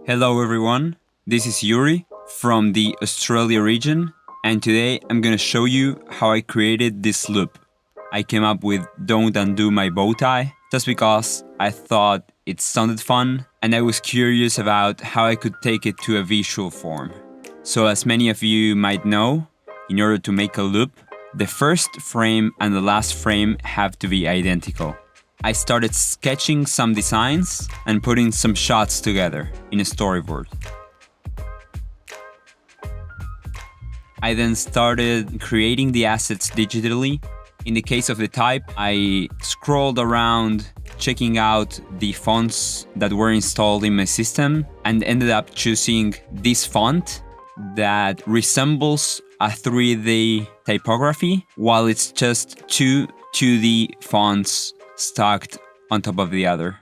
Hello everyone, this is Yuri from the Australia region, and today I'm gonna show you how I created this loop. I came up with "Don't Undo My Bowtie" just because I thought it sounded fun and I was curious about how I could take it to a visual form. So as many of you might know, in order to make a loop, the first frame and the last frame have to be identical. I started sketching some designs and putting some shots together in a storyboard. I then started creating the assets digitally. In the case of the type, I scrolled around checking out the fonts that were installed in my system and ended up choosing this font that resembles a 3D typography while it's just two 2D fonts stacked on top of the other.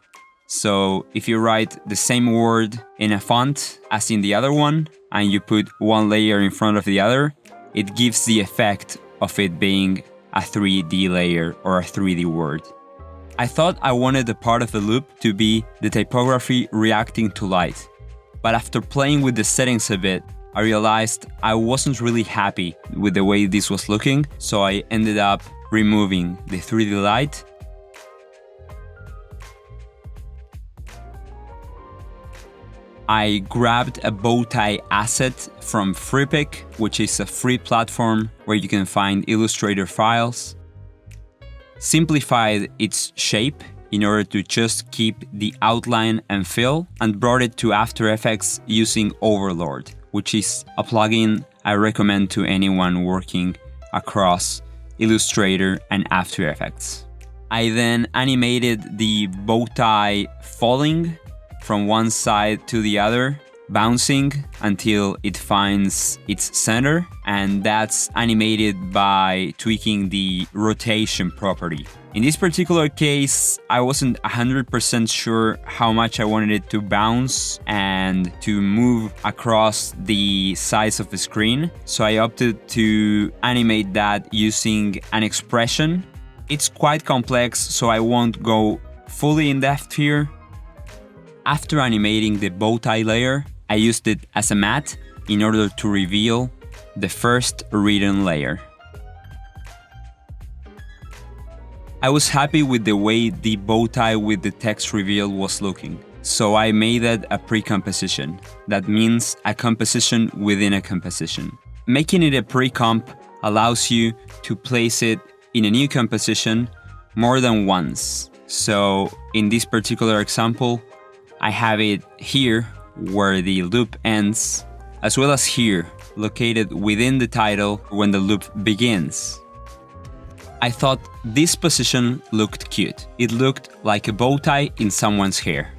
So if you write the same word in a font as in the other one and you put one layer in front of the other, it gives the effect of it being a 3D layer or a 3D word. I thought I wanted the part of the loop to be the typography reacting to light, but after playing with the settings a bit, I realized I wasn't really happy with the way this was looking, so I ended up removing the 3D light. I grabbed a Bowtie asset from FreePic, which is a free platform where you can find Illustrator files, simplified its shape in order to just keep the outline and fill, and brought it to After Effects using Overlord, which is a plugin I recommend to anyone working across Illustrator and After Effects. I then animated the Bowtie falling from one side to the other, bouncing until it finds its center, and that's animated by tweaking the rotation property. In this particular case, I wasn't 100% sure how much I wanted it to bounce and to move across the size of the screen, so I opted to animate that using an expression. It's quite complex, so I won't go fully in depth here. After animating the Bowtie layer, I used it as a matte in order to reveal the first written layer. I was happy with the way the Bowtie with the text reveal was looking, so I made it a pre-composition. That means a composition within a composition. Making it a pre-comp allows you to place it in a new composition more than once. So in this particular example, I have it here where the loop ends, as well as here, located within the title when the loop begins. I thought this position looked cute. It looked like a bow tie in someone's hair.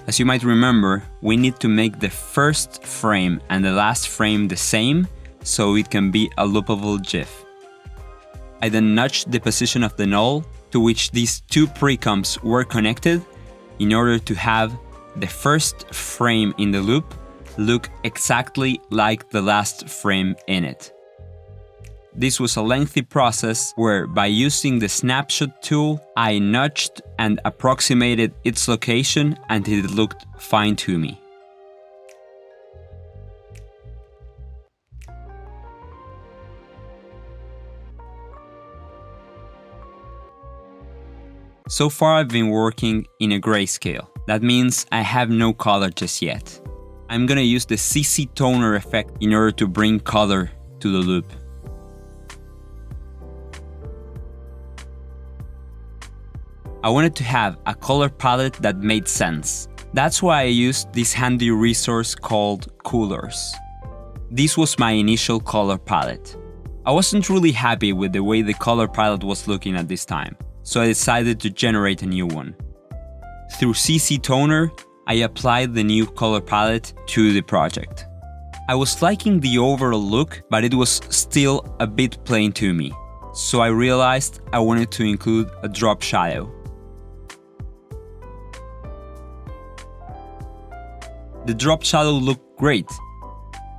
As you might remember, we need to make the first frame and the last frame the same so it can be a loopable GIF. I then nudged the position of the null to which these two pre-comps were connected in order to have the first frame in the loop look exactly like the last frame in it. This was a lengthy process where, by using the snapshot tool, I nudged and approximated its location until it looked fine to me. So far I've been working in a grayscale. That means I have no color just yet. I'm gonna use the CC toner effect in order to bring color to the loop. I wanted to have a color palette that made sense. That's why I used this handy resource called Coolors. This was my initial color palette. I wasn't really happy with the way the color palette was looking at this time, so I decided to generate a new one. Through CC Toner, I applied the new color palette to the project. I was liking the overall look, but it was still a bit plain to me, so I realized I wanted to include a drop shadow. The drop shadow looked great.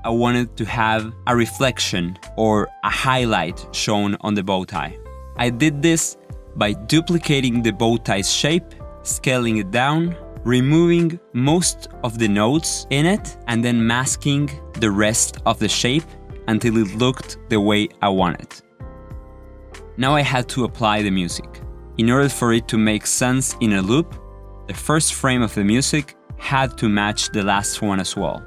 I wanted to have a reflection or a highlight shown on the bow tie. I did this by duplicating the bow tie's shape, scaling it down, removing most of the notes in it and then masking the rest of the shape until it looked the way I wanted. Now I had to apply the music. In order for it to make sense in a loop, the first frame of the music had to match the last one as well.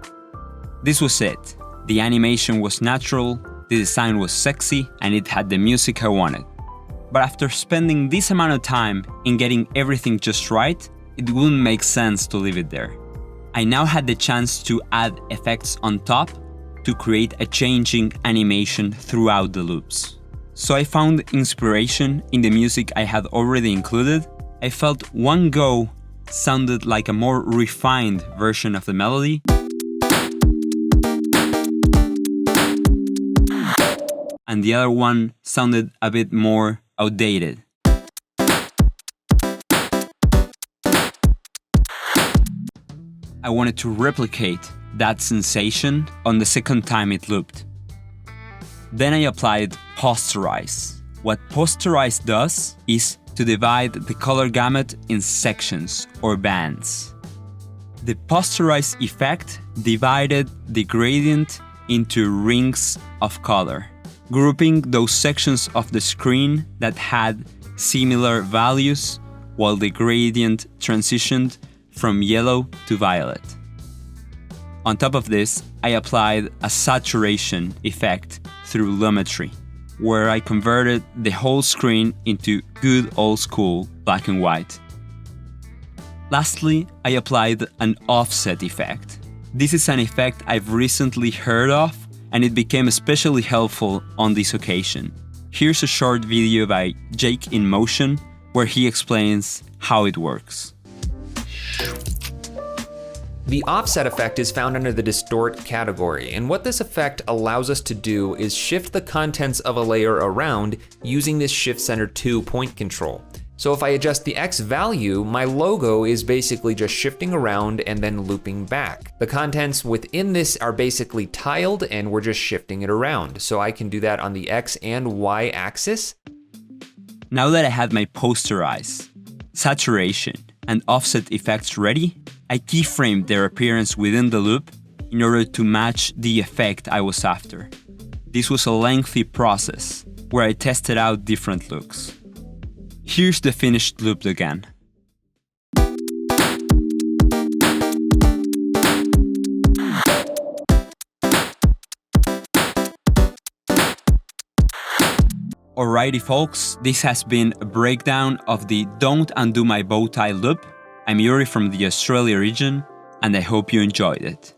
This was it. The animation was natural, the design was sexy, and it had the music I wanted. But after spending this amount of time in getting everything just right, it wouldn't make sense to leave it there. I now had the chance to add effects on top to create a changing animation throughout the loops. So I found inspiration in the music I had already included. I felt one go sounded like a more refined version of the melody, and the other one sounded a bit more outdated. I wanted to replicate that sensation on the second time it looped. Then I applied posterize. What posterize does is to divide the color gamut in sections or bands. The posterize effect divided the gradient into rings of color, grouping those sections of the screen that had similar values while the gradient transitioned from yellow to violet. On top of this, I applied a saturation effect through lumetri, where I converted the whole screen into good old school black and white. Lastly, I applied an offset effect. This is an effect I've recently heard of, and it became especially helpful on this occasion. Here's a short video by Jake in Motion where he explains how it works. The offset effect is found under the distort category, and what this effect allows us to do is shift the contents of a layer around using this Shift Center 2 point control. So if I adjust the X value, my logo is basically just shifting around and then looping back. The contents within this are basically tiled and we're just shifting it around. So I can do that on the X and Y axis. Now that I had my posterize, saturation, and offset effects ready, I keyframed their appearance within the loop in order to match the effect I was after. This was a lengthy process where I tested out different looks. Here's the finished loop again. Alrighty folks, this has been a breakdown of the Don't Undo My Bowtie loop. I'm Yuri from the Australia region, and I hope you enjoyed it.